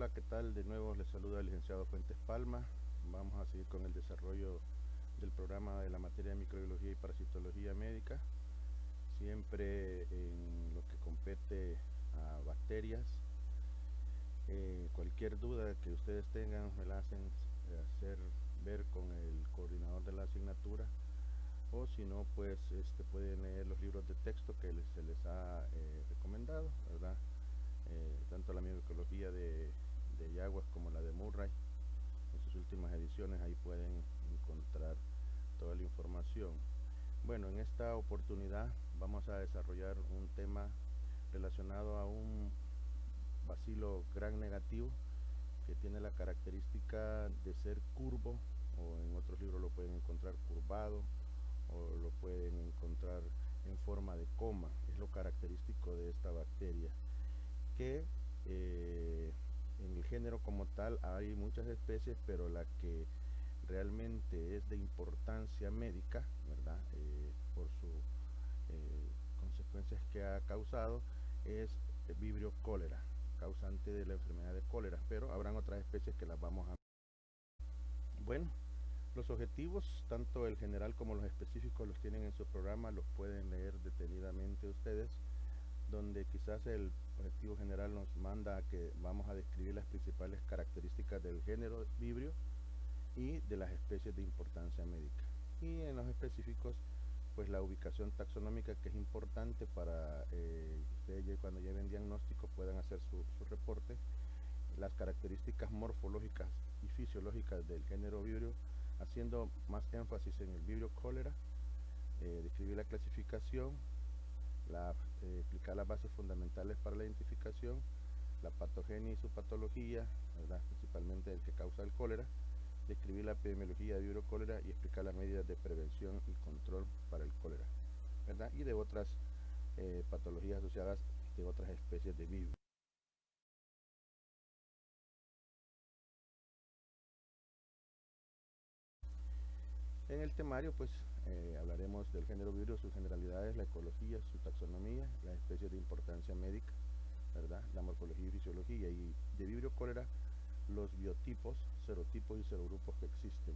Hola, ¿qué tal? De nuevo les saluda el licenciado Fuentes Palma. Vamos a seguir con el desarrollo del programa de la materia de microbiología y parasitología médica, siempre en lo que compete a bacterias. Cualquier duda que ustedes tengan me la hacen hacer ver con el coordinador de la asignatura, o si no, pues pueden leer los libros de texto que se les ha recomendado, ¿verdad? Tanto la microbiología de Yaguas como la de Murray, en sus últimas ediciones, ahí pueden encontrar toda la información. Bueno, en esta oportunidad vamos a desarrollar un tema relacionado a un bacilo gram negativo que tiene la característica de ser curvo, o en otros libros lo pueden encontrar curvado, o lo pueden encontrar en forma de coma. Es lo característico de esta bacteria, que en el género como tal hay muchas especies, pero la que realmente es de importancia médica, ¿verdad? Por sus consecuencias que ha causado, es el Vibrio cólera, causante de la enfermedad de cólera, pero habrán otras especies que las vamos a... Bueno, los objetivos, tanto el general como los específicos, los tienen en su programa, los pueden leer detenidamente ustedes, donde quizás el objetivo general nos manda a que vamos a describir las principales características del género Vibrio y de las especies de importancia médica. Y en los específicos, pues la ubicación taxonómica, que es importante para ustedes cuando lleven diagnóstico puedan hacer su reporte, las características morfológicas y fisiológicas del género Vibrio, haciendo más énfasis en el Vibrio cólera, describir la clasificación, explicar las bases fundamentales para la identificación, la patogenia y su patología, ¿verdad? Principalmente el que causa el cólera, describir la epidemiología de Vibrio cólera y explicar las medidas de prevención y control para el cólera, ¿verdad? Y de otras patologías asociadas de otras especies de Vibrio. En el temario, pues, hablaremos del género Vibrio, sus generalidades, la ecología, su taxonomía, las especies de importancia médica, ¿verdad? La morfología y fisiología, y de Vibrio cólera, los biotipos, serotipos y serogrupos que existen,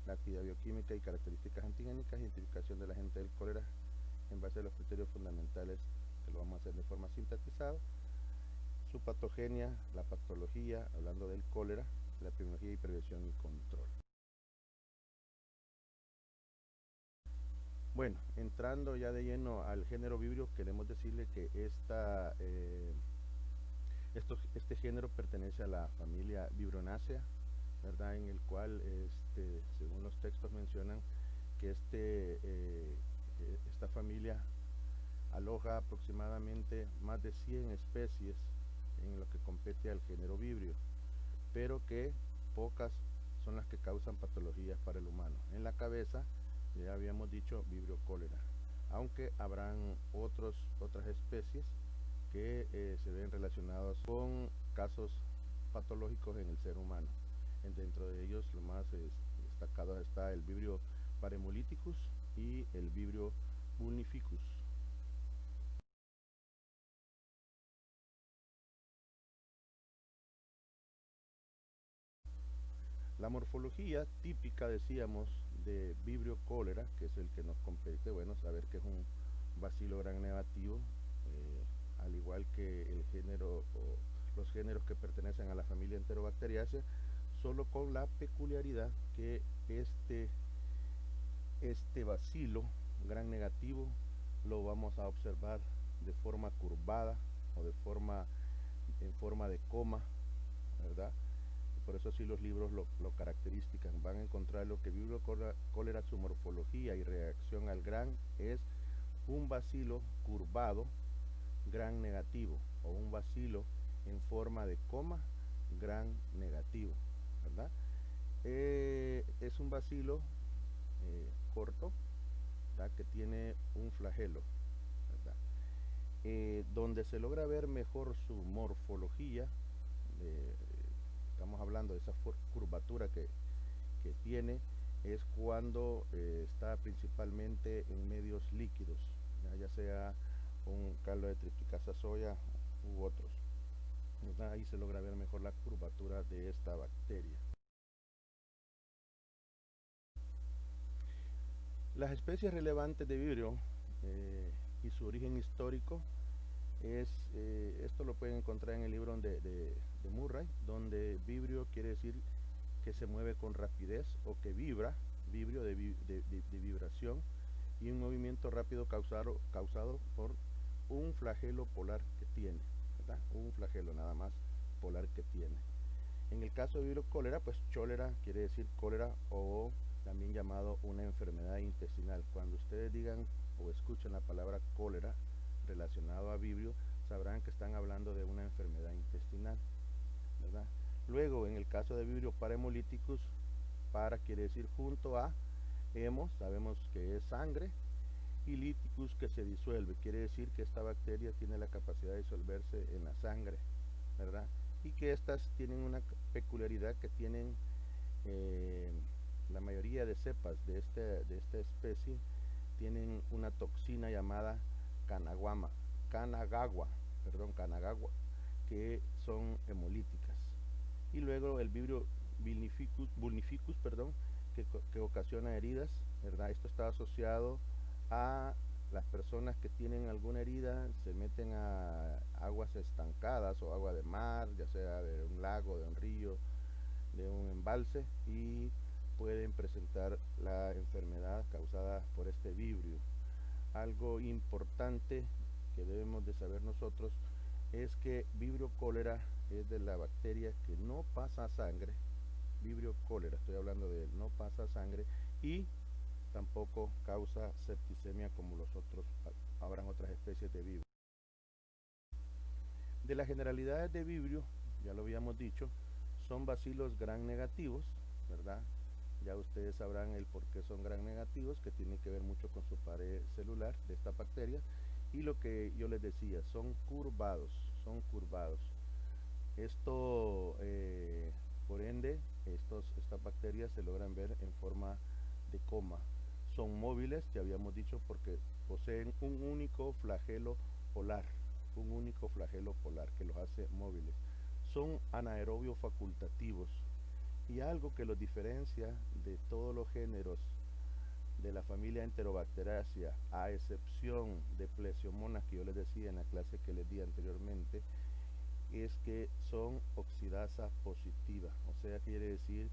la actividad bioquímica y características antigénicas, identificación del agente del cólera en base a los criterios fundamentales, que lo vamos a hacer de forma sintetizada, su patogenia, la patología, hablando del cólera, la epidemiología y prevención y control. Bueno, entrando ya de lleno al género Vibrio, queremos decirle que este género pertenece a la familia Vibrionácea, ¿verdad? En el cual, según los textos mencionan que esta familia aloja aproximadamente más de 100 especies en lo que compete al género Vibrio, pero que pocas son las que causan patologías para el humano. En la cabeza, ya habíamos dicho, Vibrio cólera, aunque habrán otras especies que se ven relacionadas con casos patológicos en el ser humano. Dentro de ellos, lo más destacado está el Vibrio parhemolyticus y el Vibrio vulnificus. La morfología típica, decíamos, de Vibrio cólera, que es el que nos compete, bueno, saber que es un bacilo gram negativo, al igual que el género o los géneros que pertenecen a la familia Enterobacteriaceae, solo con la peculiaridad que este bacilo gram negativo lo vamos a observar de forma curvada o en forma de coma, ¿verdad? Por eso sí los libros lo caracterizan. Van a encontrar lo que Vibrio cólera, su morfología y reacción al gram es un bacilo curvado gram negativo, o un bacilo en forma de coma gram negativo, ¿verdad? Es un bacilo corto, ¿verdad? Que tiene un flagelo, ¿verdad? Donde se logra ver mejor su morfología, estamos hablando de esa curvatura que tiene, es cuando está principalmente en medios líquidos, ya sea un caldo de tripticasa soya u otros, Ahí se logra ver mejor la curvatura de esta bacteria. Las especies relevantes de Vibrio y su origen histórico esto lo pueden encontrar en el libro de Murray, donde Vibrio quiere decir que se mueve con rapidez o que vibra, vibrio de vibración, y un movimiento rápido causado por un flagelo polar que tiene, ¿verdad? Un flagelo nada más polar que tiene. En el caso de Vibrio cólera, pues chólera quiere decir cólera o también llamado una enfermedad intestinal. Cuando ustedes digan o escuchen la palabra cólera relacionado a Vibrio, sabrán que están hablando de una enfermedad intestinal, ¿verdad? Luego, en el caso de Vibrio parahemolíticus, para quiere decir junto a, hemos, sabemos que es sangre, y líticus que se disuelve, quiere decir que esta bacteria tiene la capacidad de disolverse en la sangre, ¿verdad? Y que estas tienen una peculiaridad que tienen la mayoría de cepas de esta especie, tienen una toxina llamada Kanagawa, que son hemolíticas. Y luego el Vibrio vulnificus, que ocasiona heridas, ¿verdad? Esto está asociado a las personas que tienen alguna herida, se meten a aguas estancadas o agua de mar, ya sea de un lago, de un río, de un embalse, y pueden presentar la enfermedad causada por este vibrio. Algo importante que debemos de saber nosotros es que Vibrio cólera es de la bacteria que no pasa sangre. Vibrio cólera, estoy hablando de él, no pasa sangre y tampoco causa septicemia como los otros, habrán otras especies de vibrio. De las generalidades de vibrio, ya lo habíamos dicho, son bacilos gram negativos, ¿verdad? Ya ustedes sabrán el por qué son gram negativos, que tiene que ver mucho con su pared celular de esta bacteria. Y lo que yo les decía, son curvados. Esto, por ende, estas bacterias se logran ver en forma de coma. Son móviles, ya habíamos dicho, porque poseen un único flagelo polar, que los hace móviles. Son anaerobios facultativos. Y algo que los diferencia de todos los géneros de la familia Enterobacteriaceae, a excepción de Plesiomonas que yo les decía en la clase que les di anteriormente, es que son oxidasa positiva, o sea, quiere decir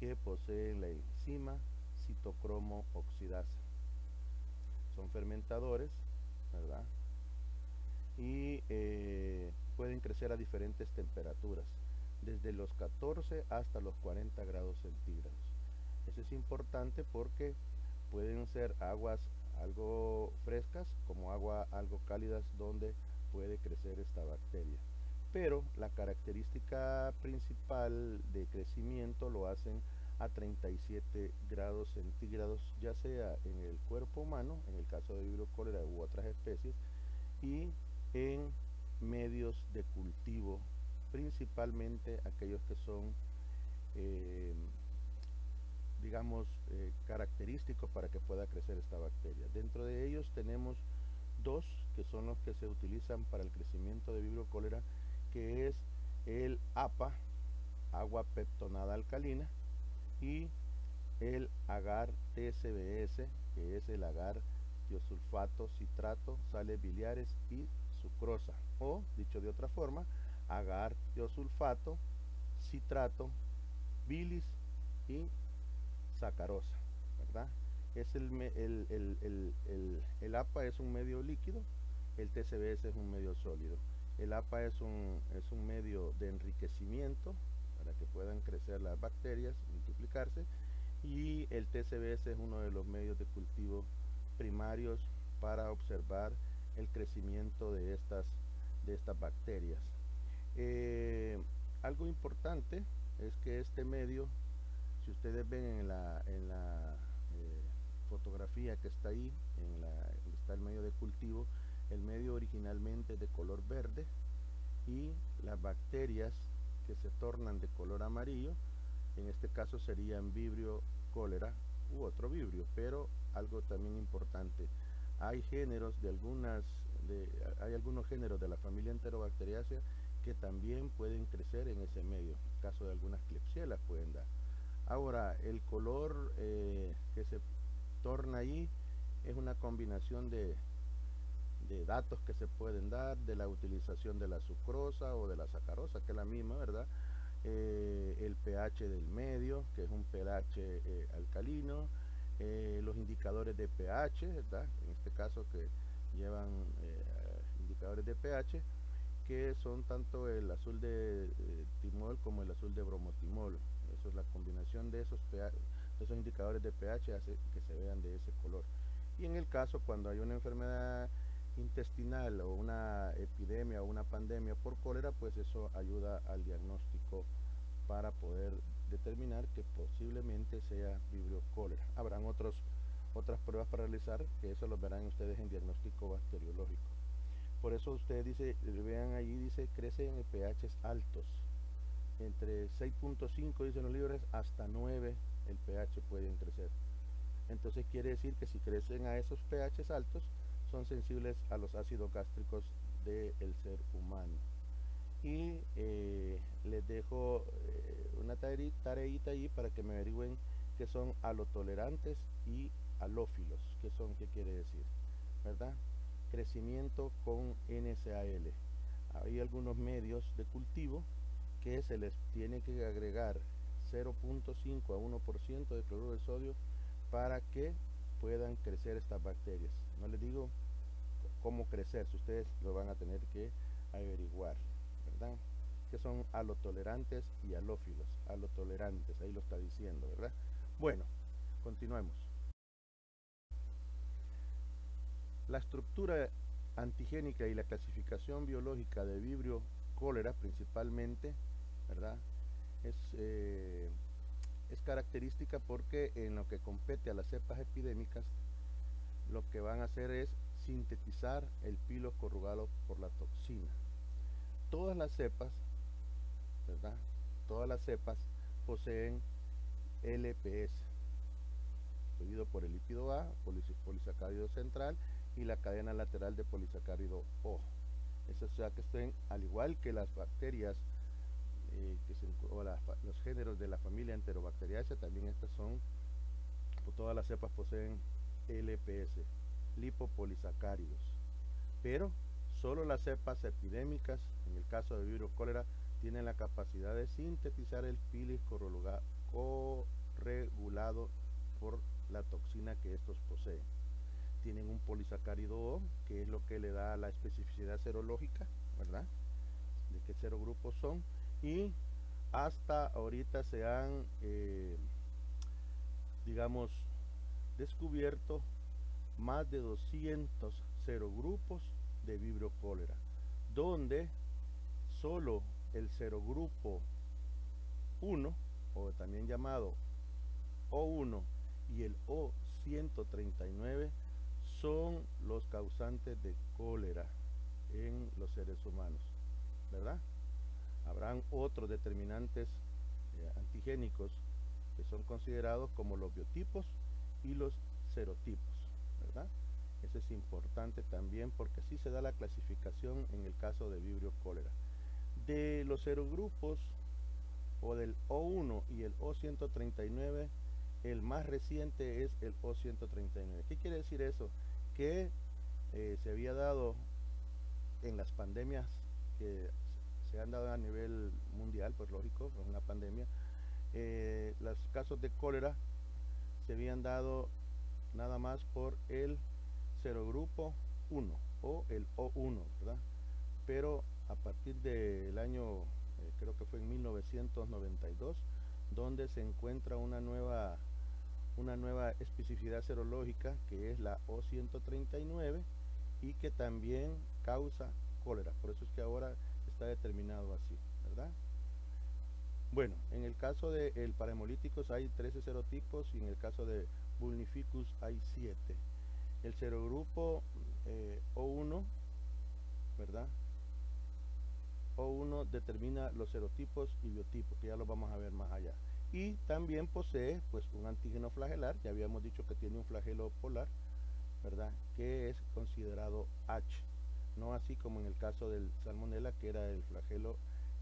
que poseen la enzima citocromo oxidasa. Son fermentadores, ¿verdad? Y pueden crecer a diferentes temperaturas, desde los 14 hasta los 40 grados centígrados. Eso es importante porque pueden ser aguas algo frescas como agua algo cálidas donde puede crecer esta bacteria. Pero la característica principal de crecimiento lo hacen a 37 grados centígrados, ya sea en el cuerpo humano, en el caso de Vibrio cólera u otras especies, y en medios de cultivo, principalmente aquellos que son digamos característicos para que pueda crecer esta bacteria. Dentro de ellos tenemos dos que son los que se utilizan para el crecimiento de Vibrio cólera, que es el APA, agua peptonada alcalina, y el agar TSBS, que es el agar tiosulfato, citrato, sales biliares y sucrosa, o dicho de otra forma, agar tiosulfato, citrato, bilis y sacarosa, ¿verdad? Es el APA es un medio líquido, el TCBS es un medio sólido. El APA es un medio de enriquecimiento para que puedan crecer las bacterias, multiplicarse, y el TCBS es uno de los medios de cultivo primarios para observar el crecimiento de estas bacterias. Algo importante es que este medio, si ustedes ven en la fotografía que está ahí, donde está el medio de cultivo, el medio originalmente es de color verde y las bacterias que se tornan de color amarillo, en este caso serían Vibrio cólera u otro vibrio. Pero algo también importante, hay algunos géneros de la familia Enterobacteriaceae que también pueden crecer en ese medio. En el caso de algunas Klebsiella pueden dar. Ahora, el color que se torna ahí es una combinación de datos que se pueden dar, de la utilización de la sucrosa o de la sacarosa, que es la misma, ¿verdad? El pH del medio, que es un pH alcalino, los indicadores de pH, ¿verdad? En este caso que llevan indicadores de pH, que son tanto el azul de timol como el azul de bromotimol. Eso es la combinación de esos indicadores de pH hace que se vean de ese color. Y en el caso cuando hay una enfermedad intestinal o una epidemia o una pandemia por cólera, pues eso ayuda al diagnóstico para poder determinar que posiblemente sea vibrio cólera. Habrán otras pruebas para realizar, que eso lo verán ustedes en diagnóstico bacteriológico. Por eso ustedes vean allí, dice, crece en pHs altos. Entre 6.5, dicen los libros, hasta 9 el pH pueden crecer. Entonces quiere decir que si crecen a esos pHs altos, son sensibles a los ácidos gástricos del ser humano. Y les dejo una tareita allí para que me averigüen qué son halotolerantes y halófilos. ¿Qué quiere decir? ¿Verdad? Crecimiento con NSAL. Hay algunos medios de cultivo que se les tiene que agregar 0.5 a 1% de cloruro de sodio para que puedan crecer estas bacterias. No les digo cómo crecer, si ustedes lo van a tener que averiguar, ¿verdad? Que son halotolerantes y halófilos. Halotolerantes, ahí lo está diciendo, ¿verdad? Bueno, continuemos. La estructura antigénica y la clasificación biológica de vibrio cólera principalmente, ¿verdad? Es característica porque en lo que compete a las cepas epidémicas, lo que van a hacer es sintetizar el pilo corrugado por la toxina. Todas las cepas, ¿verdad? Todas las cepas poseen LPS, seguido por el lípido A, polisacárido central, y la cadena lateral de polisacárido O. Eso, o sea que estén, al igual que las bacterias, los géneros de la familia Enterobacteriaceae, también estas son, todas las cepas poseen LPS, lipopolisacáridos. Pero solo las cepas epidémicas, en el caso de vibrio cólera, tienen la capacidad de sintetizar el pilis corregulado por la toxina que estos poseen. Tienen un polisacárido O, que es lo que le da la especificidad serológica, ¿verdad? De qué serogrupos son. Y hasta ahorita se han, digamos, descubierto más de 200 serogrupos de vibrio cólera, donde solo el serogrupo 1, o también llamado O1, y el O139 son los causantes de cólera en los seres humanos, ¿verdad? Habrán otros determinantes antigénicos que son considerados como los biotipos y los serotipos, ¿verdad? Eso es importante también porque así se da la clasificación en el caso de vibrio cólera. De los serogrupos o del O1 y el O139, el más reciente es el O139. ¿Qué quiere decir eso? Que se había dado en las pandemias que se han dado a nivel mundial, pues lógico, es una pandemia. Los casos de cólera se habían dado nada más por el serogrupo 1 o el O1, ¿verdad? Pero a partir del año, creo que fue en 1992, donde se encuentra una nueva especificidad serológica que es la O139 y que también causa cólera. Por eso es que ahora está determinado así, ¿verdad? Bueno, en el caso de parahemolíticos hay 13 serotipos y en el caso de Vulnificus hay 7. El serogrupo O1, ¿verdad? O1 determina los serotipos y biotipos, que ya los vamos a ver más allá. Y también posee pues un antígeno flagelar, ya habíamos dicho que tiene un flagelo polar, ¿verdad? Que es considerado H. no así como en el caso del salmonella, que era el flagelo,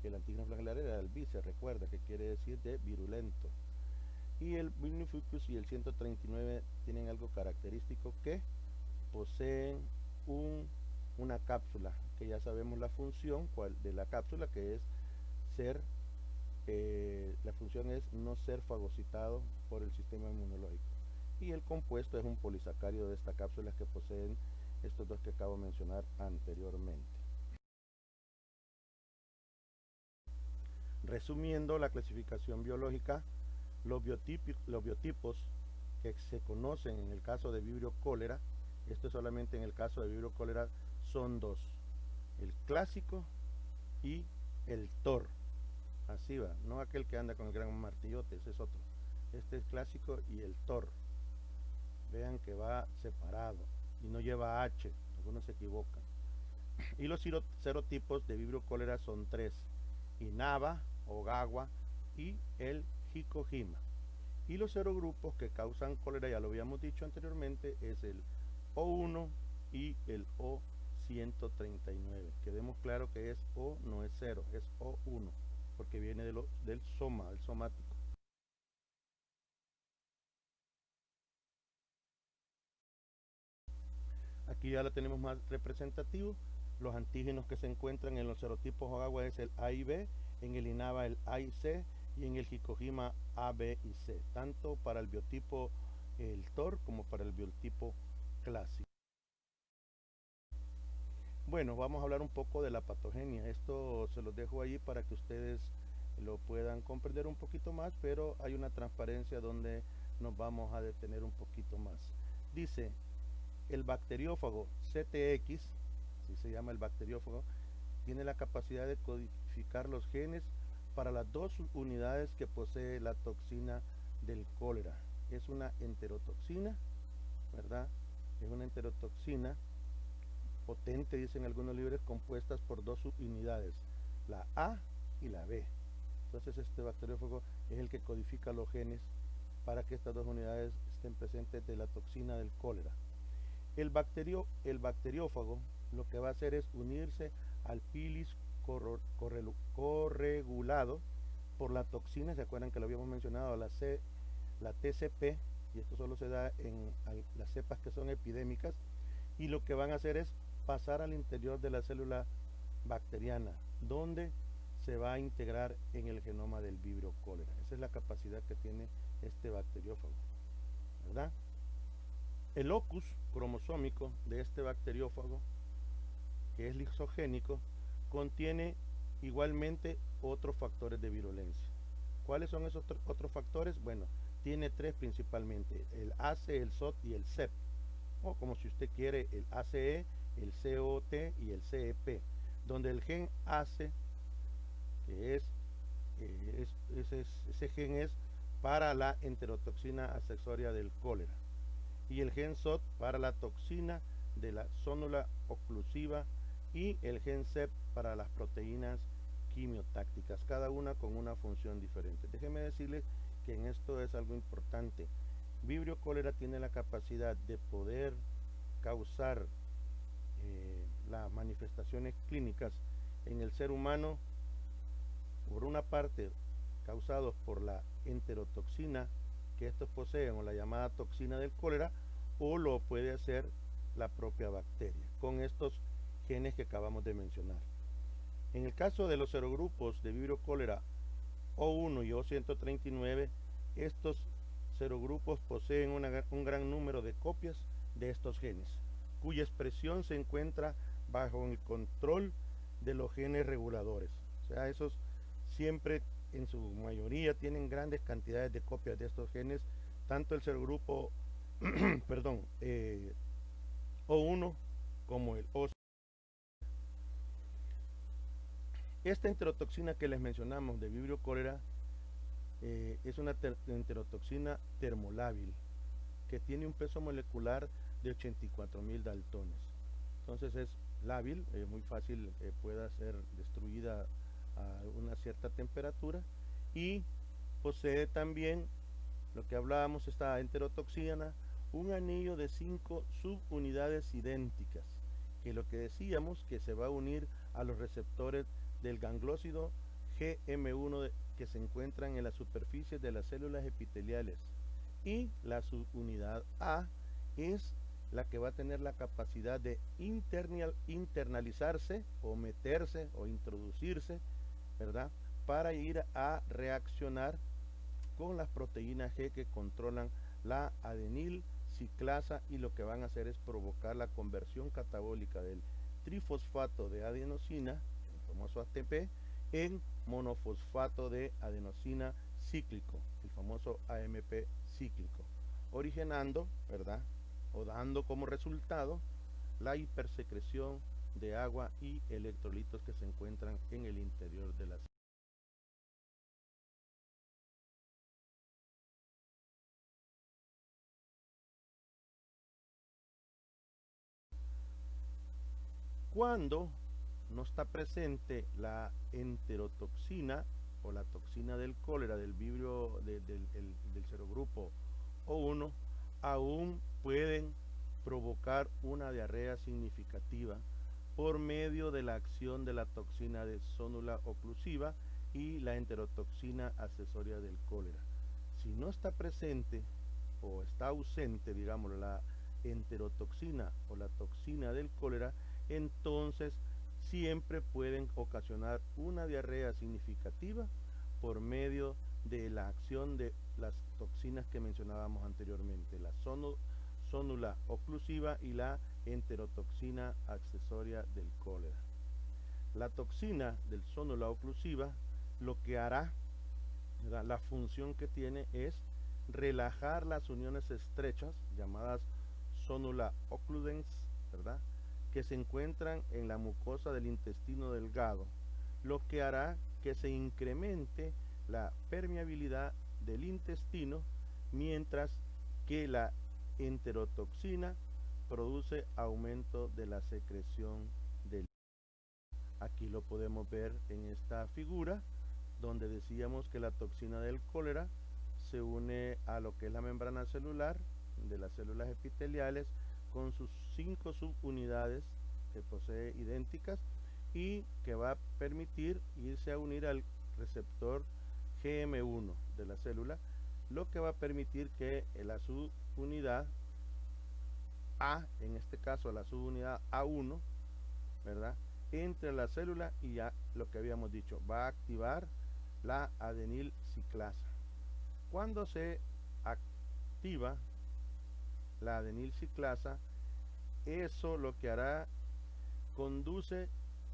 el antígeno flagelar era el vice, recuerda, que quiere decir de virulento. Y el Bifidus y el 139 tienen algo característico, que poseen una cápsula, que ya sabemos la función de la cápsula, que es ser, la función es no ser fagocitado por el sistema inmunológico. Y el compuesto es un polisacárido de esta cápsula que poseen estos dos que acabo de mencionar anteriormente. Resumiendo la clasificación biológica, los biotipos que se conocen en el caso de Vibrio cólera, esto es solamente en el caso de Vibrio cólera, son dos: el clásico y el TOR. Así va, no aquel que anda con el gran martillote, ese es otro. Este es clásico y el TOR. Vean que va separado y no lleva H, algunos se equivocan. Y los serotipos de Vibrio cólera son tres: Inaba, Ogawa y el Hikojima. Y los serogrupos que causan cólera, ya lo habíamos dicho anteriormente, es el O1 y el O139. Quedemos claro que es O, no es 0, es O1, porque viene del soma, el somático. Aquí ya lo tenemos más representativo. Los antígenos que se encuentran en los serotipos Ogawa es el A y B, en el Inaba el A y C, y en el Hikojima A, B y C, tanto para el biotipo el TOR como para el biotipo clásico. Bueno, vamos a hablar un poco de la patogenia. Esto se los dejo ahí para que ustedes lo puedan comprender un poquito más, pero hay una transparencia donde nos vamos a detener un poquito más. Dice, el bacteriófago CTX, así se llama el bacteriófago, tiene la capacidad de codificar los genes para las dos unidades que posee la toxina del cólera. Es una enterotoxina, ¿verdad? Es una enterotoxina potente, dicen algunos libros, compuestas por dos subunidades, la A y la B. Entonces este bacteriófago es el que codifica los genes para que estas dos unidades estén presentes de la toxina del cólera. El bacteriófago lo que va a hacer es unirse al pilis corregulado por la toxina, ¿se acuerdan que lo habíamos mencionado? La TCP, y esto solo se da en las cepas que son epidémicas, y lo que van a hacer es pasar al interior de la célula bacteriana, donde se va a integrar en el genoma del Vibrio cólera. Esa es la capacidad que tiene este bacteriófago, ¿verdad? El locus cromosómico de este bacteriófago, que es lisogénico, contiene igualmente otros factores de virulencia. ¿Cuáles son esos otros factores? Bueno, tiene tres principalmente: el ACE, el SOT y el CEP, o como si usted quiere, el ACE, el COT y el CEP, donde el gen ACE, que ese gen es para la enterotoxina asexuaria del cólera, y el gen SOT para la toxina de la zónula oclusiva, y el gen CEP para las proteínas quimiotácticas, cada una con una función diferente. Déjenme decirles que en esto es algo importante. Vibrio cólera tiene la capacidad de poder causar las manifestaciones clínicas en el ser humano, por una parte causados por la enterotoxina que estos poseen, o la llamada toxina del cólera, o lo puede hacer la propia bacteria con estos genes que acabamos de mencionar. En el caso de los serogrupos de Vibrio cólera O1 y O139, estos serogrupos poseen un gran número de copias de estos genes, cuya expresión se encuentra bajo el control de los genes reguladores. O sea, esos siempre en su mayoría tienen grandes cantidades de copias de estos genes, tanto el serogrupo perdón, O1 como el O. Esta enterotoxina que les mencionamos de Vibrio cólera es una enterotoxina termolábil que tiene un peso molecular de 84.000 daltones. Entonces es lábil, muy fácil pueda ser destruida a una cierta temperatura, y posee también, lo que hablábamos, esta enterotoxina, un anillo de 5 subunidades idénticas, que lo que decíamos que se va a unir a los receptores del ganglósido GM1 que se encuentran en la superficie de las células epiteliales, y la subunidad A es la que va a tener la capacidad de internalizarse o meterse o introducirse, ¿verdad? Para ir a reaccionar con las proteínas G que controlan la adenil ciclasa, y lo que van a hacer es provocar la conversión catabólica del trifosfato de adenosina, el famoso ATP, en monofosfato de adenosina cíclico, el famoso AMP cíclico, originando, ¿verdad? O dando como resultado la hipersecreción de agua y electrolitos que se encuentran en el interior de las. Cuando no está presente la enterotoxina o la toxina del cólera del vibrio del serogrupo O1, aún pueden provocar una diarrea significativa por medio de la acción de la toxina de sonula oclusiva y la enterotoxina accesoria del cólera. Si no está presente o está ausente, digamos, la enterotoxina o la toxina del cólera, entonces siempre pueden ocasionar una diarrea significativa por medio de la acción de las toxinas que mencionábamos anteriormente, la sonula oclusiva y la enterotoxina accesoria del cólera. La toxina del sonula oclusiva lo que hará, ¿verdad? La función que tiene es relajar las uniones estrechas llamadas sonula occludens, ¿verdad?, que se encuentran en la mucosa del intestino delgado, lo que hará que se incremente la permeabilidad del intestino, mientras que la enterotoxina produce aumento de la secreción del. Aquí lo podemos ver en esta figura, donde decíamos que la toxina del cólera se une a lo que es la membrana celular de las células epiteliales con sus 5 subunidades que posee idénticas, y que va a permitir irse a unir al receptor GM1 de la célula, lo que va a permitir que la subunidad A, en este caso la subunidad A1, ¿verdad?, entre la célula y ya lo que habíamos dicho, va a activar la adenil ciclasa. Cuando se activa la adenil ciclasa, eso lo que hará, conduce,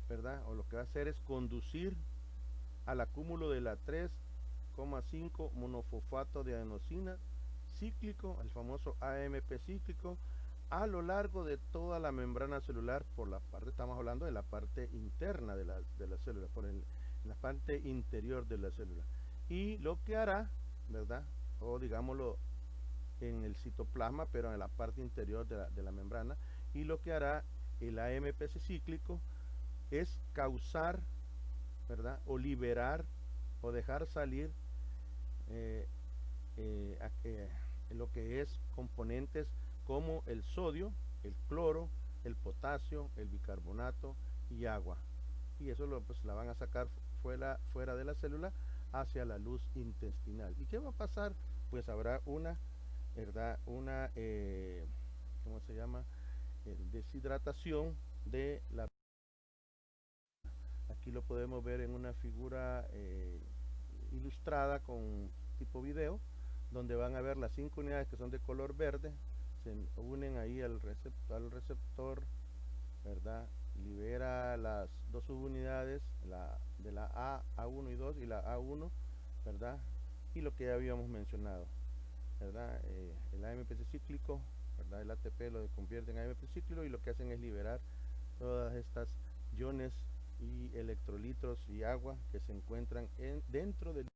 ¿verdad?, o lo que va a hacer es conducir al acúmulo de la 3,5 monofosfato de adenosina cíclico, el famoso AMP cíclico, a lo largo de toda la membrana celular. Por la parte, estamos hablando de la parte interna de la célula, la parte interior de la célula, y lo que hará, ¿verdad?, o digámoslo en el citoplasma, pero en la parte interior de la membrana, y lo que hará el AMPC cíclico es causar, ¿verdad?, o liberar o dejar salir eh, lo que es componentes como el sodio, el cloro, el potasio, el bicarbonato y agua. Y eso pues la van a sacar fuera de la célula hacia la luz intestinal. ¿Y qué va a pasar? Pues habrá una, ¿verdad?, una, ¿cómo se llama?, deshidratación de la. Aquí lo podemos ver en una figura ilustrada con tipo video, donde van a ver las 5 unidades que son de color verde, se unen ahí al receptor, ¿verdad? Libera las 2 subunidades, de la A1 y 2 y la A1, ¿verdad? Y lo que ya habíamos mencionado, ¿verdad? El AMPC cíclico, ¿verdad?, el ATP lo convierte en AMP cíclico, y lo que hacen es liberar todas estas iones y electrolitos y agua que se encuentran dentro del.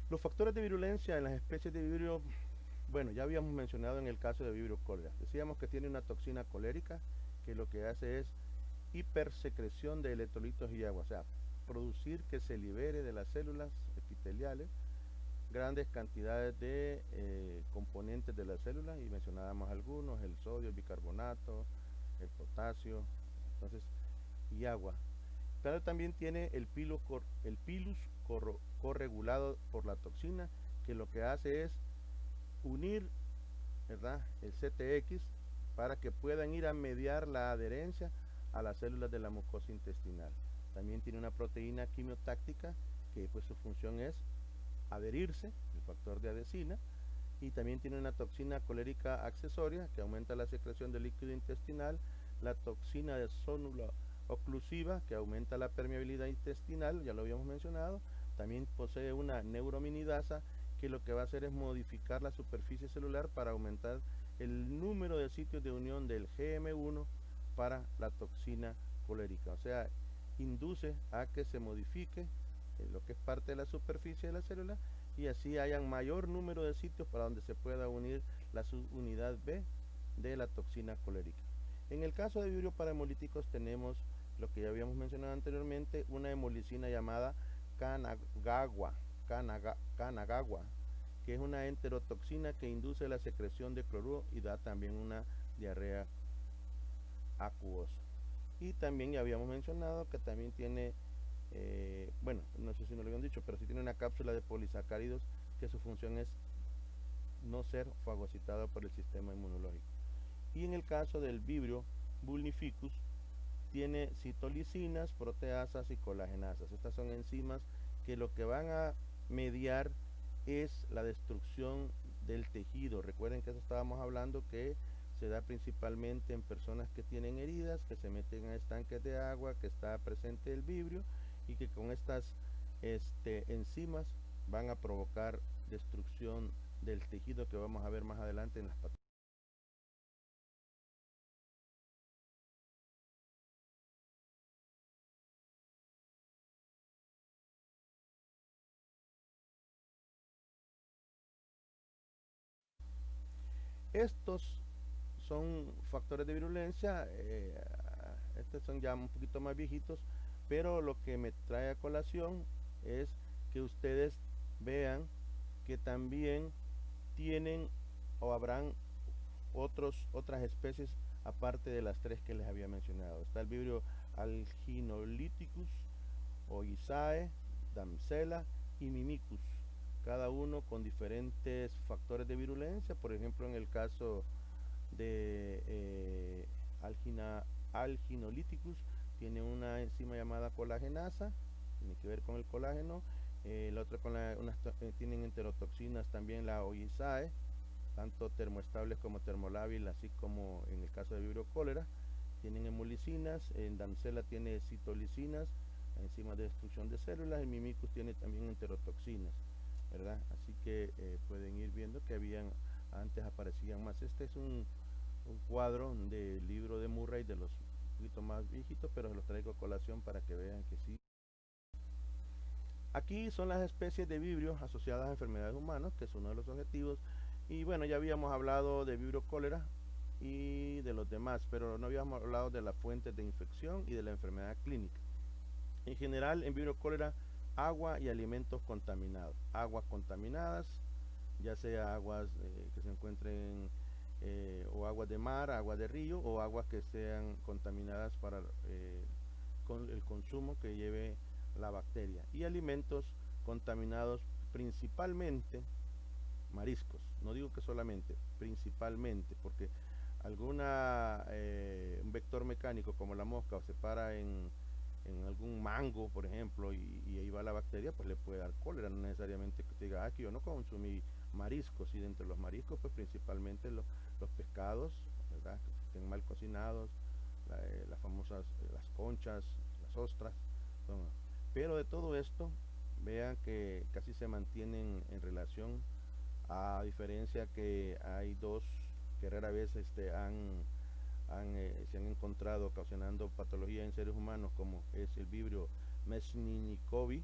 Los factores de virulencia en las especies de vibrio, bueno, ya habíamos mencionado en el caso de vibrio cólera. Decíamos que tiene una toxina colérica que lo que hace es hipersecreción de electrolitos y agua, o sea, producir que se libere de las células epiteliales grandes cantidades de componentes de las células y mencionábamos algunos, el sodio, el bicarbonato, el potasio, entonces, y agua. Pero también tiene el pilus corregulado por la toxina, que lo que hace es unir, ¿verdad?, el CTX para que puedan ir a mediar la adherencia a las células de la mucosa intestinal. También tiene una proteína quimiotáctica que pues su función es adherirse, el factor de adhesina, y también tiene una toxina colérica accesoria que aumenta la secreción de líquido intestinal, la toxina de zónula oclusiva que aumenta la permeabilidad intestinal, ya lo habíamos mencionado, también posee una neurominidasa que lo que va a hacer es modificar la superficie celular para aumentar el número de sitios de unión del GM1 para la toxina colérica, o sea, induce a que se modifique lo que es parte de la superficie de la célula y así hayan mayor número de sitios para donde se pueda unir la subunidad B de la toxina colérica. En el caso de vibrio para hemolíticos tenemos lo que ya habíamos mencionado anteriormente, una hemolicina llamada Kanagawa, que es una enterotoxina que induce la secreción de cloruro y da también una diarrea acuosa. Y también ya habíamos mencionado que también tiene, bueno, no sé si no lo habían dicho, pero sí tiene una cápsula de polisacáridos que su función es no ser fagocitado por el sistema inmunológico. Y en el caso del vibrio vulnificus, tiene citolicinas, proteasas y colagenasas. Estas son enzimas que lo que van a mediar es la destrucción del tejido. Recuerden que eso estábamos hablando que se da principalmente en personas que tienen heridas, que se meten en estanques de agua, que está presente el vibrio y que con estas enzimas van a provocar destrucción del tejido que vamos a ver más adelante en las patologías. Estos son factores de virulencia, estos son ya un poquito más viejitos, pero lo que me trae a colación es que ustedes vean que también tienen o habrán otras especies aparte de las tres que les había mencionado. Está el vibrio alginolithicus, Oisae, Damsela y Mimicus, cada uno con diferentes factores de virulencia. Por ejemplo, en el caso de alginolithicus tiene una enzima llamada colagenasa, tiene que ver con el colágeno. La otra tienen enterotoxinas también la Oisae, tanto termoestables como termolábil, así como en el caso de vibrio cólera. Tienen hemolicinas, en Damsela tiene citolicinas, enzimas de destrucción de células, en Mimicus tiene también enterotoxinas, ¿verdad? Así que pueden ir viendo que antes aparecían más. Este es un cuadro del libro de Murray, de los un poquito más viejitos, pero los traigo a colación para que vean que sí. Aquí son las especies de vibrios asociadas a enfermedades humanas, que es uno de los objetivos. Y bueno, ya habíamos hablado de vibrio cólera y de los demás, pero no habíamos hablado de las fuentes de infección y de la enfermedad clínica. En general, en vibrio cólera, agua y alimentos contaminados. Aguas contaminadas, ya sea aguas que se encuentren o aguas de mar, aguas de río o aguas que sean contaminadas para con el consumo que lleve la bacteria, y alimentos contaminados principalmente mariscos. No digo que solamente, principalmente, porque un vector mecánico como la mosca se para en algún mango, por ejemplo, y ahí va la bacteria, pues le puede dar cólera. No necesariamente que usted diga, que yo no consumí mariscos, y dentro de los mariscos, pues principalmente los pescados, ¿verdad?, que estén mal cocinados, las famosas, las conchas, las ostras, pero de todo esto, vean que casi se mantienen en relación, a diferencia que hay dos que rara vez se han encontrado ocasionando patología en seres humanos, como es el vibrio Meshnicovi,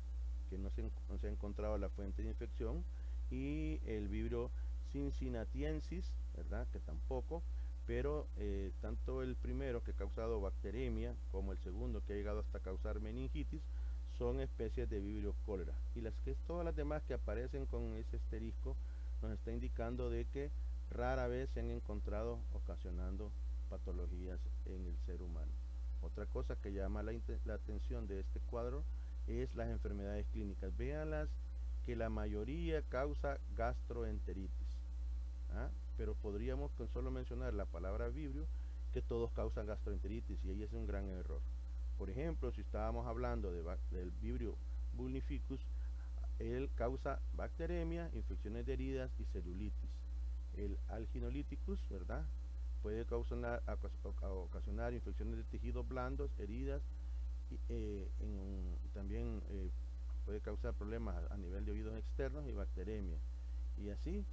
que no se ha encontrado la fuente de infección, y el vibrio cincinnatiensis, ¿verdad?, que tampoco, pero tanto el primero, que ha causado bacteremia, como el segundo, que ha llegado hasta causar meningitis, son especies de Vibrio cólera, y todas las demás que aparecen con ese asterisco nos está indicando de que rara vez se han encontrado ocasionando patologías en el ser humano. Otra cosa que llama la atención de este cuadro es las enfermedades clínicas. Véanlas que la mayoría causa gastroenteritis, ¿ah? Pero podríamos con solo mencionar la palabra vibrio que todos causan gastroenteritis, y ahí es un gran error. Por ejemplo, si estábamos hablando del vibrio vulnificus, él causa bacteremia, infecciones de heridas y celulitis. El alginoliticus, ¿verdad?, puede ocasionar infecciones de tejidos blandos, heridas, y también puede causar problemas a nivel de oídos externos y bacteremia, y así,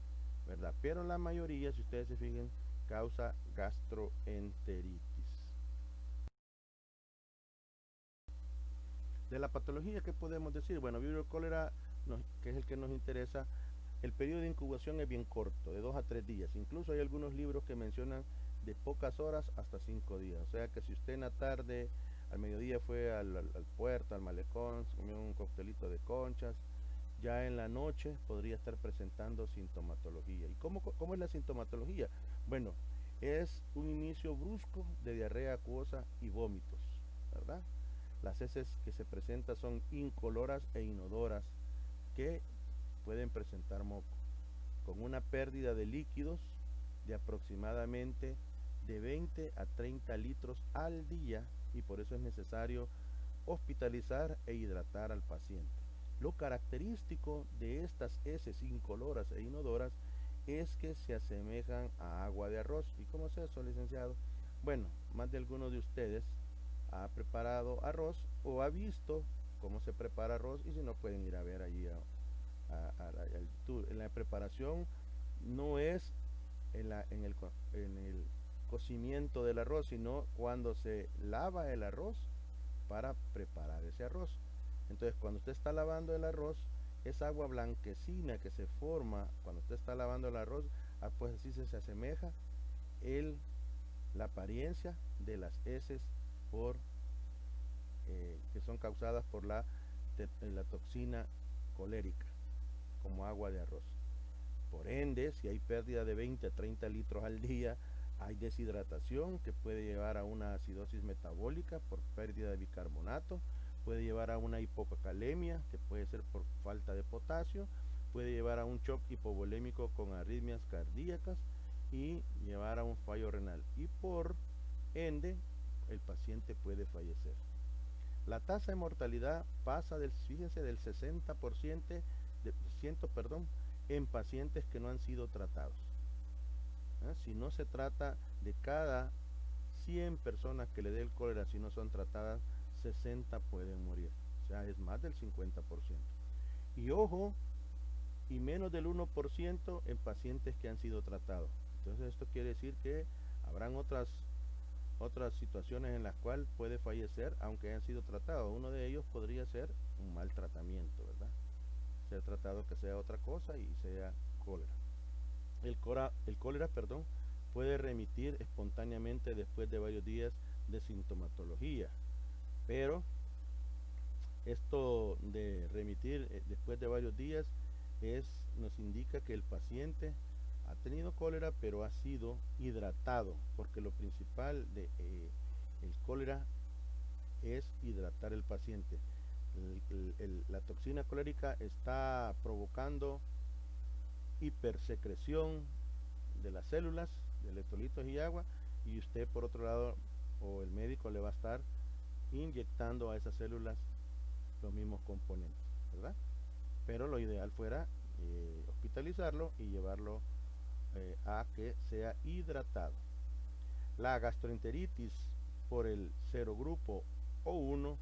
¿verdad? Pero la mayoría, si ustedes se fijan, causa gastroenteritis. De la patología, ¿qué podemos decir? Bueno, vibrio cólera, que es el que nos interesa, el periodo de incubación es bien corto, de 2 a 3 días. Incluso hay algunos libros que mencionan de pocas horas hasta 5 días. O sea que si usted en la tarde, al mediodía fue al puerto, al malecón, comió un coctelito de conchas, ya en la noche podría estar presentando sintomatología. ¿Y cómo es la sintomatología? Bueno, es un inicio brusco de diarrea acuosa y vómitos, ¿verdad? Las heces que se presentan son incoloras e inodoras, que pueden presentar moco, con una pérdida de líquidos de aproximadamente de 20 a 30 litros al día, y por eso es necesario hospitalizar e hidratar al paciente. Lo característico de estas heces incoloras e inodoras es que se asemejan a agua de arroz. ¿Y cómo es eso, licenciado? Bueno, más de alguno de ustedes ha preparado arroz o ha visto cómo se prepara arroz, y si no, pueden ir a ver allí al YouTube. En la preparación no es en el cocimiento del arroz, sino cuando se lava el arroz para preparar ese arroz. Entonces, cuando usted está lavando el arroz, esa agua blanquecina que se forma cuando usted está lavando el arroz, pues así se asemeja la apariencia de las heces que son causadas por la toxina colérica, como agua de arroz. Por ende, si hay pérdida de 20 a 30 litros al día, hay deshidratación que puede llevar a una acidosis metabólica por pérdida de bicarbonato, puede llevar a una hipocalemia, que puede ser por falta de potasio, puede llevar a un shock hipovolémico con arritmias cardíacas y llevar a un fallo renal, y por ende el paciente puede fallecer. La tasa de mortalidad pasa fíjense, del 60% en pacientes que no han sido tratados. Si no se trata, de cada 100 personas que le dé el cólera, si no son tratadas, 60 pueden morir. O sea, es más del 50%. Y ojo, y menos del 1% en pacientes que han sido tratados. Entonces esto quiere decir que habrán otras situaciones en las cuales puede fallecer aunque hayan sido tratados. Uno de ellos podría ser un mal tratamiento, ¿verdad? Ser tratado que sea otra cosa y sea cólera. El cólera, puede remitir espontáneamente después de varios días de sintomatología, pero esto de remitir después de varios días nos indica que el paciente ha tenido cólera, pero ha sido hidratado, porque lo principal de el cólera es hidratar el paciente. La toxina colérica está provocando hipersecreción de las células, de electrolitos y agua, y usted por otro lado, o el médico, le va a estar inyectando a esas células los mismos componentes, ¿verdad? Pero lo ideal fuera hospitalizarlo y llevarlo a que sea hidratado. La gastroenteritis por el serogrupo O1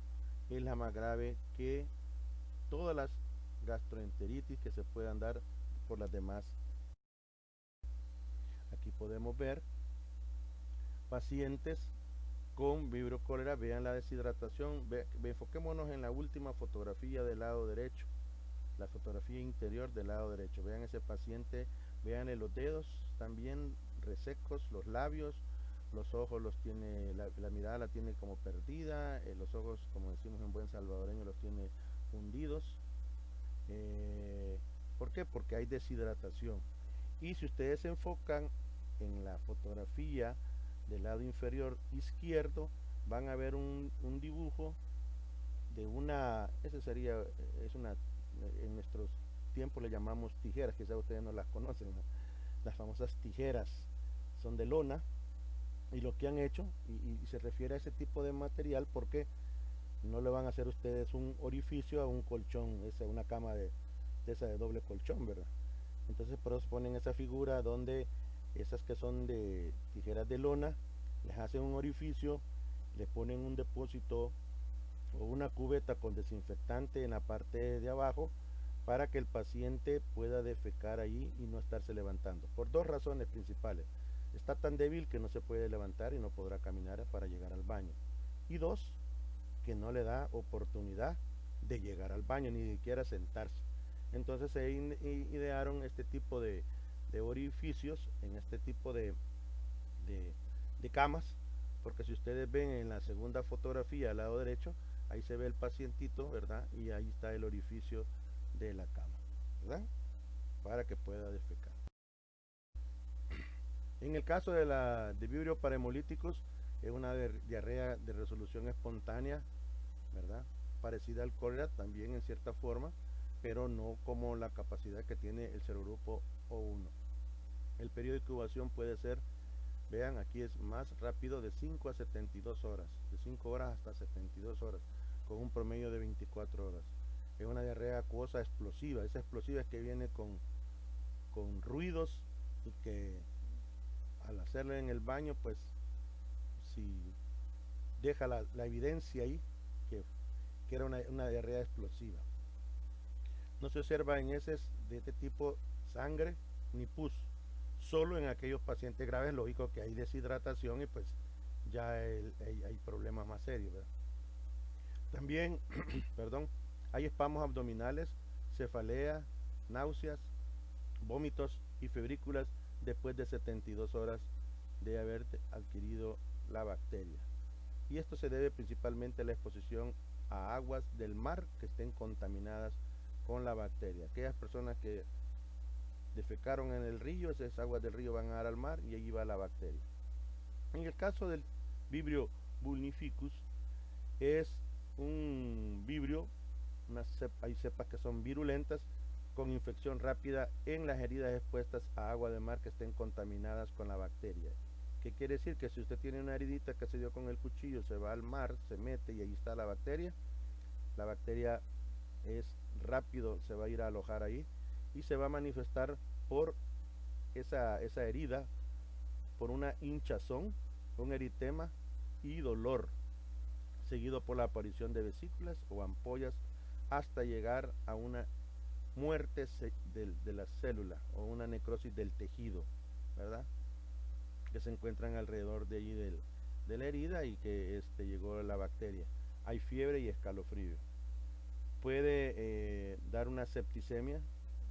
es la más grave que todas las gastroenteritis que se puedan dar por las demás. Aquí podemos ver pacientes con vibrio cólera. Vean la deshidratación. Enfoquémonos en la última fotografía del lado derecho, la fotografía interior del lado derecho. Vean ese paciente, vean los dedos, están bien resecos, los labios, los ojos los tiene, la mirada la tiene como perdida, los ojos, como decimos en buen salvadoreño, los tiene hundidos. Eh, ¿Por qué? Porque hay deshidratación. Y si ustedes se enfocan en la fotografía del lado inferior izquierdo, van a ver un dibujo de una, ese sería, es una, en nuestros tiempos le llamamos tijeras, quizás ustedes no las conocen, ¿no? Las famosas tijeras son de lona, y lo que han hecho, y se refiere a ese tipo de material porque no le van a hacer ustedes un orificio a un colchón, esa, una cama de esa de doble colchón, ¿verdad? Entonces por eso ponen esa figura donde esas que son de tijeras de lona, les hacen un orificio, le ponen un depósito o una cubeta con desinfectante en la parte de abajo para que el paciente pueda defecar ahí y no estarse levantando. Por dos razones principales. Está tan débil que no se puede levantar y no podrá caminar para llegar al baño. Y dos, que no le da oportunidad de llegar al baño, ni siquiera sentarse. Entonces se idearon este tipo de orificios en este tipo de, de camas, porque si ustedes ven en la segunda fotografía al lado derecho, ahí se ve el pacientito, ¿verdad? Y ahí está el orificio de la cama, ¿verdad? Para que pueda defecar. En el caso de vibrio parahemolíticos, es una diarrea de resolución espontánea, ¿verdad? Parecida al cólera también en cierta forma, pero no como la capacidad que tiene el serogrupo O1. El periodo de incubación puede ser, vean, aquí es más rápido, de 5 a 72 horas, de 5 horas hasta 72 horas, con un promedio de 24 horas. Es una diarrea acuosa explosiva, esa explosiva es que viene con ruidos y que al hacerlo en el baño, pues si deja la evidencia ahí que era una diarrea explosiva. No se observa en heces de este tipo sangre ni pus, solo en aquellos pacientes graves, lógico que hay deshidratación y pues ya hay problemas más serios, ¿verdad? También, perdón, hay espasmos abdominales, cefalea, náuseas, vómitos y febrículas después de 72 horas de haber adquirido la bacteria. Y esto se debe principalmente a la exposición a aguas del mar que estén contaminadas con la bacteria. Aquellas personas que defecaron en el río, esas aguas del río van a dar al mar y allí va la bacteria. En el caso del vibrio vulnificus, es un vibrio, hay cepas que son virulentas, con infección rápida en las heridas expuestas a agua de mar que estén contaminadas con la bacteria. ¿Qué quiere decir? Que si usted tiene una heridita que se dio con el cuchillo, se va al mar, se mete y ahí está la bacteria es rápido, se va a ir a alojar ahí y se va a manifestar por esa herida, por una hinchazón, un eritema y dolor, seguido por la aparición de vesículas o ampollas hasta llegar a una muerte de la célula o una necrosis del tejido, ¿verdad? Que se encuentran alrededor de allí de la herida y que llegó la bacteria. Hay fiebre y escalofrío. Puede dar una septicemia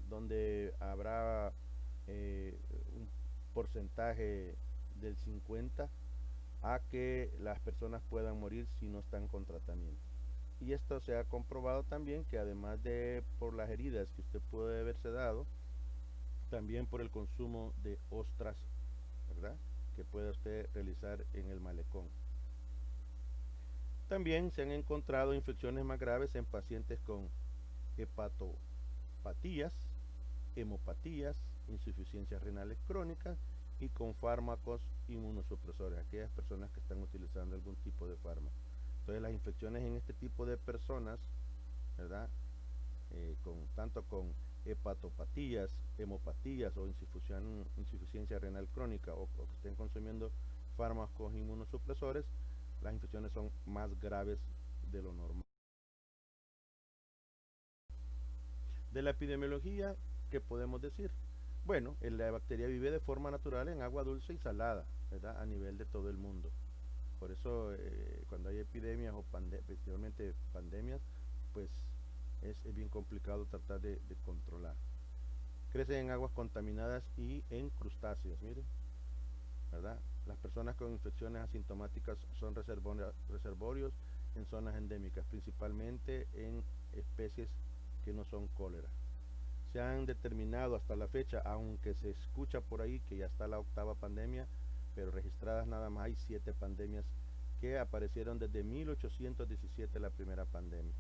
donde habrá un porcentaje del 50 a que las personas puedan morir si no están con tratamiento. Y esto se ha comprobado también que además de por las heridas que usted puede haberse dado, también por el consumo de ostras, ¿verdad? Que puede usted realizar en el malecón. También se han encontrado infecciones más graves en pacientes con hepatopatías, hemopatías, insuficiencias renales crónicas y con fármacos inmunosupresores, aquellas personas que están utilizando algún tipo de fármaco. Entonces las infecciones en este tipo de personas, ¿verdad? Tanto con hepatopatías, hemopatías o insuficiencia renal crónica o que estén consumiendo fármacos inmunosupresores, las infecciones son más graves de lo normal. De la epidemiología, ¿qué podemos decir? Bueno, la bacteria vive de forma natural en agua dulce y salada, ¿verdad? A nivel de todo el mundo. Por eso cuando hay epidemias o principalmente pandemias, pues es bien complicado tratar de controlar. Crece en aguas contaminadas y en crustáceos, miren, ¿verdad? Las personas con infecciones asintomáticas son reservorios en zonas endémicas, principalmente en especies que no son cólera. Se han determinado hasta la fecha, aunque se escucha por ahí que ya está la 8ª pandemia, pero registradas nada más hay 7 pandemias que aparecieron desde 1817, la primera pandemia.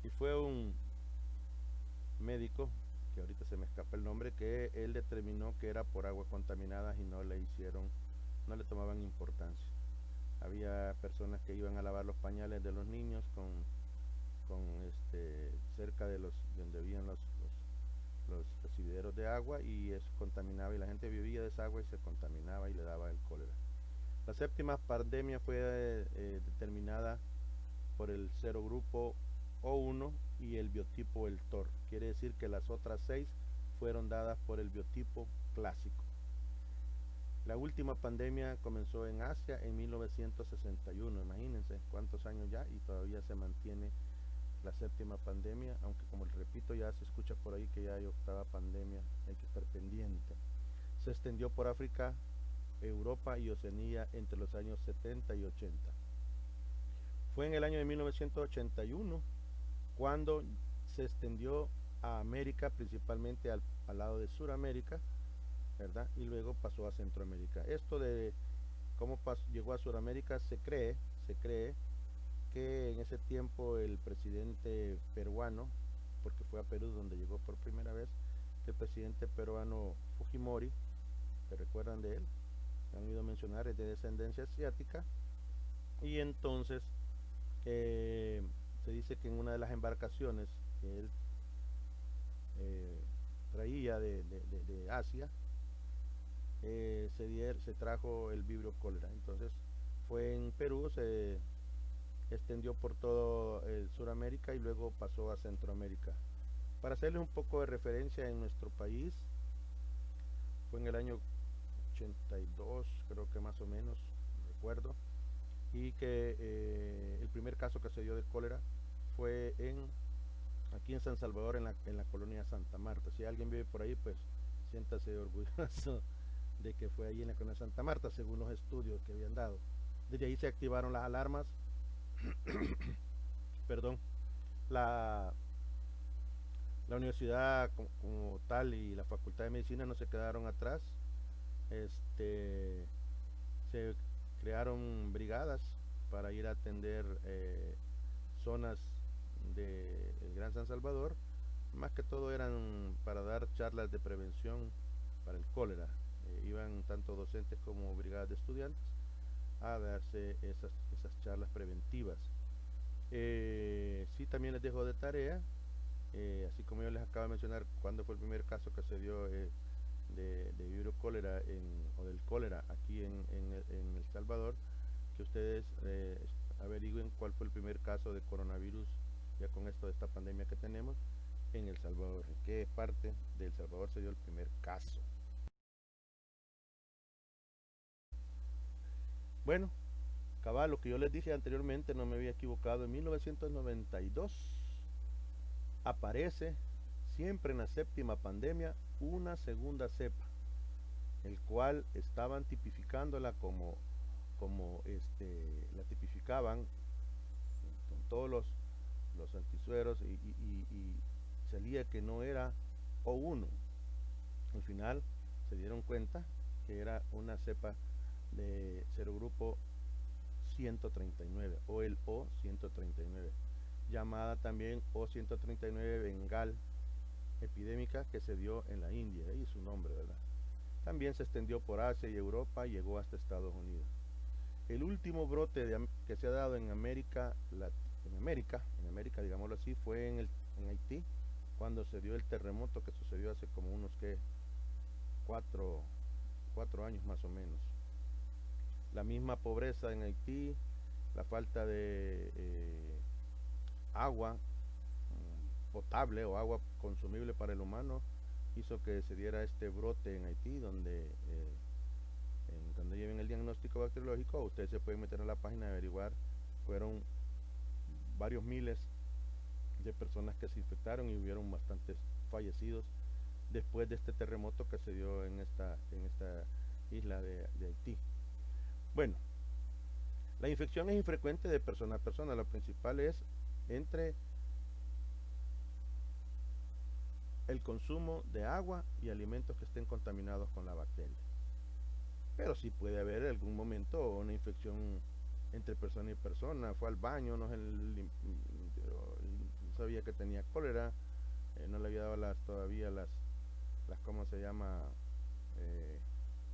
Y fue un médico, que ahorita se me escapa el nombre, que él determinó que era por aguas contaminadas y no le tomaban importancia. Había personas que iban a lavar los pañales de los niños cerca de donde habían los recibideros de agua, y eso contaminaba, y la gente bebía de esa agua y se contaminaba y le daba el cólera. La 7ª pandemia fue determinada por el serogrupo O1 y el biotipo el TOR. Quiere decir que las otras 6 fueron dadas por el biotipo clásico. La última pandemia comenzó en Asia en 1961, imagínense cuántos años ya, y todavía se mantiene la 7ª pandemia, aunque como les repito, ya se escucha por ahí que ya hay 8ª pandemia, hay que estar pendiente. Se extendió por África, Europa y Oceanía entre los años 70 y 80. Fue en el año de 1981 cuando se extendió a América, principalmente al lado de Sudamérica, ¿verdad? Y luego pasó a Centroamérica. Esto de cómo llegó a Sudamérica, se cree que en ese tiempo el presidente peruano, porque fue a Perú donde llegó por primera vez, el presidente peruano Fujimori, ¿se recuerdan de él? Han oído mencionar, es de descendencia asiática, y entonces se dice que en una de las embarcaciones que él traía de Asia, se trajo el vibrio cólera. Entonces fue en Perú, se extendió por todo Sudamérica y luego pasó a Centroamérica. Para hacerles un poco de referencia, en nuestro país fue en el año 82, creo que más o menos, recuerdo, y que el primer caso que se dio de cólera fue aquí en San Salvador, en la colonia Santa Marta. Si alguien vive por ahí, pues siéntase orgulloso de que fue ahí en la colonia Santa Marta, según los estudios que habían dado. Desde ahí se activaron las alarmas. Perdón, la universidad como tal y la Facultad de Medicina no se quedaron atrás. Se crearon brigadas para ir a atender zonas del Gran San Salvador. Más que todo eran para dar charlas de prevención para el cólera. Iban tanto docentes como brigadas de estudiantes a darse esas charlas preventivas. Sí, también les dejo de tarea, así como yo les acabo de mencionar cuándo fue el primer caso que se dio de vibrio cólera o del cólera aquí en El Salvador, que ustedes averigüen cuál fue el primer caso de coronavirus, ya con esto de esta pandemia que tenemos en El Salvador, en qué parte de El Salvador se dio el primer caso. Bueno, cabal, lo que yo les dije anteriormente, no me había equivocado. En 1992 aparece, siempre en la 7ª pandemia, una segunda cepa, el cual estaban tipificándola como la tipificaban con todos los antisueros, y salía que no era O1. Al final se dieron cuenta que era una cepa de serogrupo 139 o el O139, llamada también O139 bengal epidémica, que se dio en la India, ahí su nombre, ¿verdad? También se extendió por Asia y Europa y llegó hasta Estados Unidos. El último brote que se ha dado en América, digámoslo así, fue en Haití, cuando se dio el terremoto que sucedió hace como unos 4 años más o menos. La misma pobreza en Haití, la falta de agua potable o agua consumible para el humano, hizo que se diera este brote en Haití, donde cuando lleven el diagnóstico bacteriológico, ustedes se pueden meter a la página y averiguar, fueron varios miles de personas que se infectaron y hubieron bastantes fallecidos después de este terremoto que se dio en esta isla de Haití. Bueno, la infección es infrecuente de persona a persona. Lo principal es entre el consumo de agua y alimentos que estén contaminados con la bacteria. Pero sí puede haber algún momento una infección entre persona y persona. Fue al baño, no sabía que tenía cólera, no le había dado todavía las ¿cómo se llama? Eh,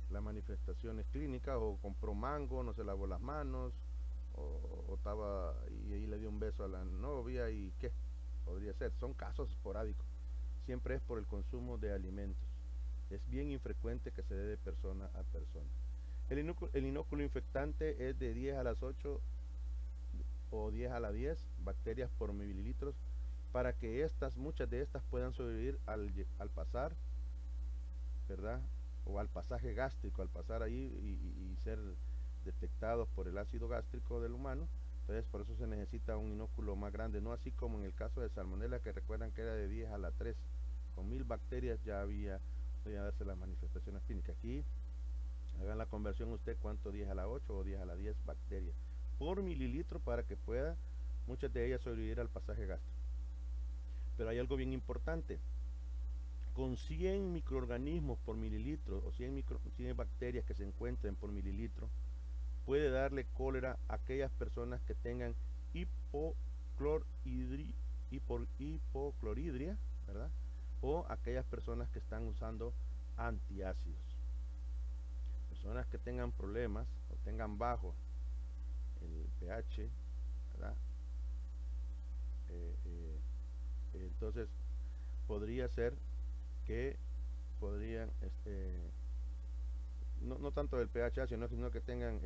las manifestaciones clínicas, o compró mango, no se lavó las manos, o estaba y ahí le dio un beso a la novia y qué podría ser. Son casos esporádicos. Siempre es por el consumo de alimentos. Es bien infrecuente que se dé de persona a persona. El inóculo infectante es de 10 a las 8 o 10 a la 10 bacterias por mililitros, para que muchas de estas puedan sobrevivir al pasar, ¿verdad? O al pasaje gástrico, al pasar ahí y ser detectados por el ácido gástrico del humano. Entonces por eso se necesita un inóculo más grande, no así como en el caso de salmonella, que recuerdan que era de 10 a la 3. Con 1000 bacterias ya podía darse las manifestaciones clínicas. Aquí hagan la conversión usted, cuánto, 10 a la 8 o 10 a la 10 bacterias por mililitro, para que pueda muchas de ellas sobrevivir al pasaje gástrico. Pero hay algo bien importante: con 100 microorganismos por mililitro, o 100 bacterias que se encuentren por mililitro, puede darle cólera a aquellas personas que tengan hipocloridria, ¿verdad? O aquellas personas que están usando antiácidos. Personas que tengan problemas o tengan bajo el pH, ¿verdad? Entonces podría ser que podrían no tanto del pH, sino que tengan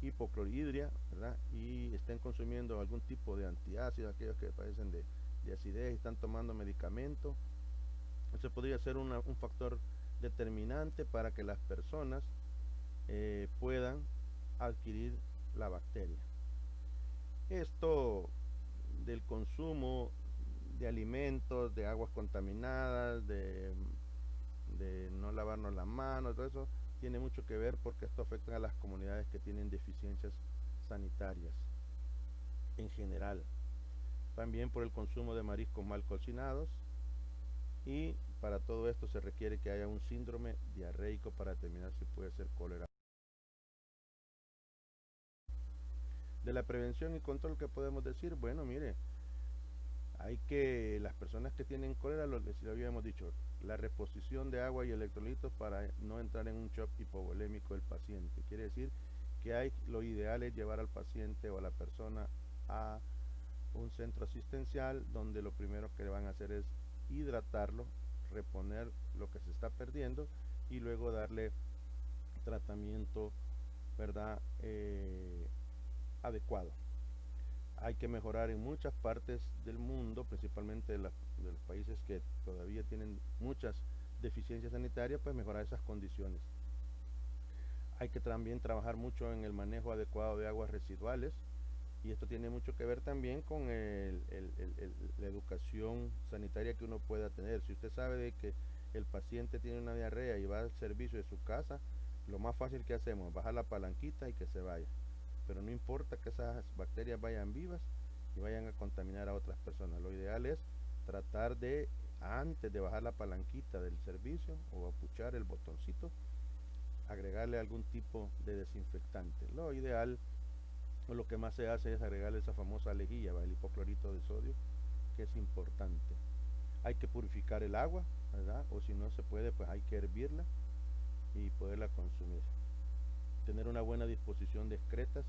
hipocloridria, ¿verdad? Y estén consumiendo algún tipo de antiácido, aquellos que padecen de acidez y están tomando medicamento. Eso podría ser un factor determinante para que las personas puedan adquirir la bacteria. Esto del consumo de alimentos, de aguas contaminadas, de no lavarnos las manos, todo eso tiene mucho que ver, porque esto afecta a las comunidades que tienen deficiencias sanitarias en general. También por el consumo de mariscos mal cocinados, y para todo esto se requiere que haya un síndrome diarreico para determinar si puede ser cólera. De la prevención y control, ¿qué podemos decir? Bueno, mire, hay que, las personas que tienen cólera, lo que sí habíamos dicho, la reposición de agua y electrolitos para no entrar en un shock hipovolémico del paciente. Quiere decir que lo ideal es llevar al paciente o a la persona a un centro asistencial, donde lo primero que van a hacer es hidratarlo, reponer lo que se está perdiendo y luego darle tratamiento, ¿verdad? Adecuado. Hay que mejorar en muchas partes del mundo, principalmente de los países que todavía tienen muchas deficiencias sanitarias, pues mejorar esas condiciones. Hay que también trabajar mucho en el manejo adecuado de aguas residuales, y esto tiene mucho que ver también con la educación sanitaria que uno pueda tener. Si usted sabe de que el paciente tiene una diarrea y va al servicio de su casa, lo más fácil que hacemos es bajar la palanquita y que se vaya. Pero no importa que esas bacterias vayan vivas y vayan a contaminar a otras personas. Lo ideal es tratar de, antes de bajar la palanquita del servicio o apuchar el botoncito, agregarle algún tipo de desinfectante. Lo ideal, o lo que más se hace, es agregarle esa famosa lejía, el hipoclorito de sodio, que es importante. Hay que purificar el agua, ¿verdad? O si no se puede, pues hay que hervirla y poderla consumir. Tener una buena disposición de excretas,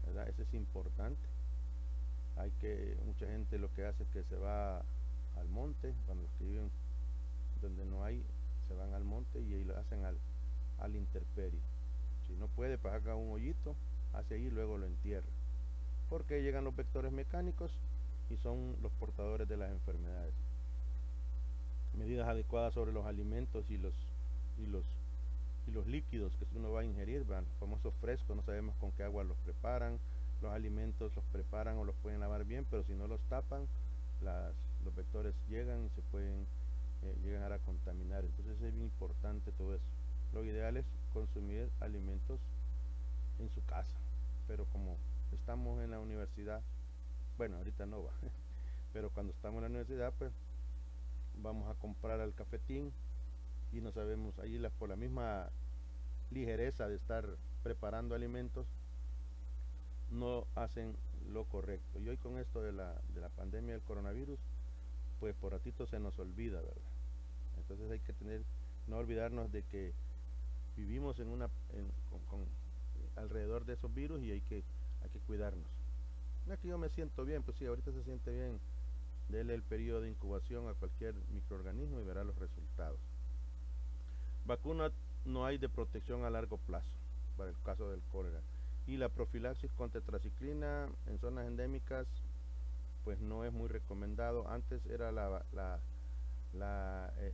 ¿verdad? Eso es importante. Mucha gente lo que hace es que se va al monte, cuando los que viven donde no hay, se van al monte y ahí lo hacen al intemperie. Si no puede, pues haga un hoyito, hace ahí y luego lo entierra, porque llegan los vectores mecánicos y son los portadores de las enfermedades. Medidas adecuadas sobre los alimentos y los líquidos que uno va a ingerir, los famosos frescos, no sabemos con qué agua los preparan. Los alimentos los preparan o los pueden lavar bien, pero si no los tapan, los vectores llegan y se pueden llegar a contaminar. Entonces es bien importante todo eso. Lo ideal es consumir alimentos en su casa. Pero como estamos en la universidad, bueno, ahorita no va, pero cuando estamos en la universidad, pues vamos a comprar al cafetín y no sabemos, ahí por la misma ligereza de estar preparando alimentos, no hacen lo correcto. Y hoy con esto de la pandemia del coronavirus, pues por ratito se nos olvida, ¿verdad? Entonces hay que no olvidarnos de que vivimos alrededor de esos virus y hay que cuidarnos. No es que yo me siento bien, pues sí, ahorita se siente bien. Dele el periodo de incubación a cualquier microorganismo y verá los resultados. Vacuna no hay de protección a largo plazo para el caso del cólera. Y la profilaxis con tetraciclina en zonas endémicas, pues no es muy recomendado. Antes era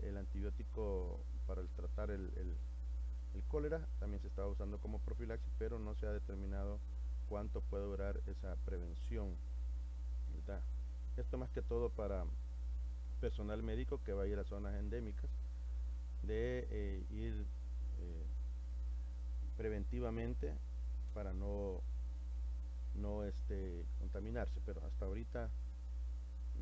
el antibiótico para tratar el cólera, también se estaba usando como profilaxis, pero no se ha determinado cuánto puede durar esa prevención, ¿verdad? Esto más que todo para personal médico que va a ir a zonas endémicas, de ir preventivamente para no contaminarse, pero hasta ahorita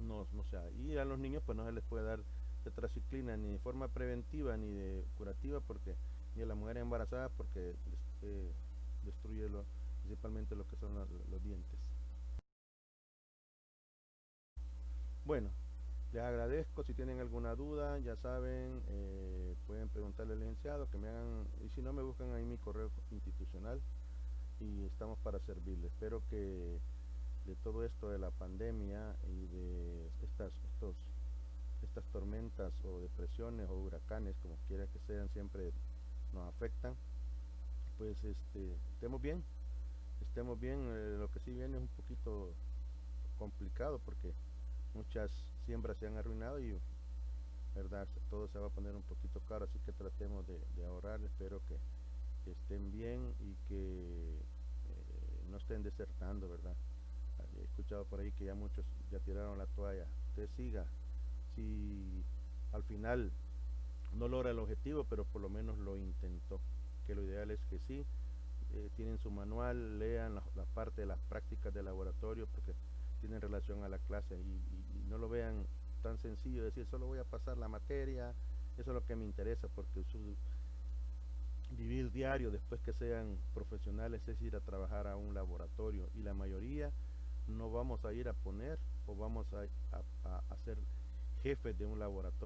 no se ha. Y a los niños pues no se les puede dar tetraciclina ni de forma preventiva ni de curativa, porque ni a la mujer embarazada, porque destruye principalmente lo que son los dientes. Bueno, les agradezco. Si tienen alguna duda, ya saben, pueden preguntarle al licenciado, que me hagan, y si no, me buscan ahí mi correo institucional y estamos para servirles. Espero que de todo esto de la pandemia y de estas tormentas o depresiones o huracanes, como quiera que sean, siempre nos afectan, pues estemos bien. Lo que sí viene es un poquito complicado, porque muchas siembras se han arruinado y, verdad, todo se va a poner un poquito caro, así que tratemos de ahorrar. Espero que estén bien y que no estén desertando, verdad. He escuchado por ahí que ya muchos ya tiraron la toalla. Usted siga, si al final no logra el objetivo, pero por lo menos lo intentó, que lo ideal es que sí. Tienen su manual, lean la parte de las prácticas de laboratorio, porque tienen relación a la clase, y no lo vean tan sencillo, decir solo voy a pasar la materia, eso es lo que me interesa, porque su vivir diario después que sean profesionales es ir a trabajar a un laboratorio, y la mayoría no vamos a ir a poner o vamos a ser jefes de un laboratorio.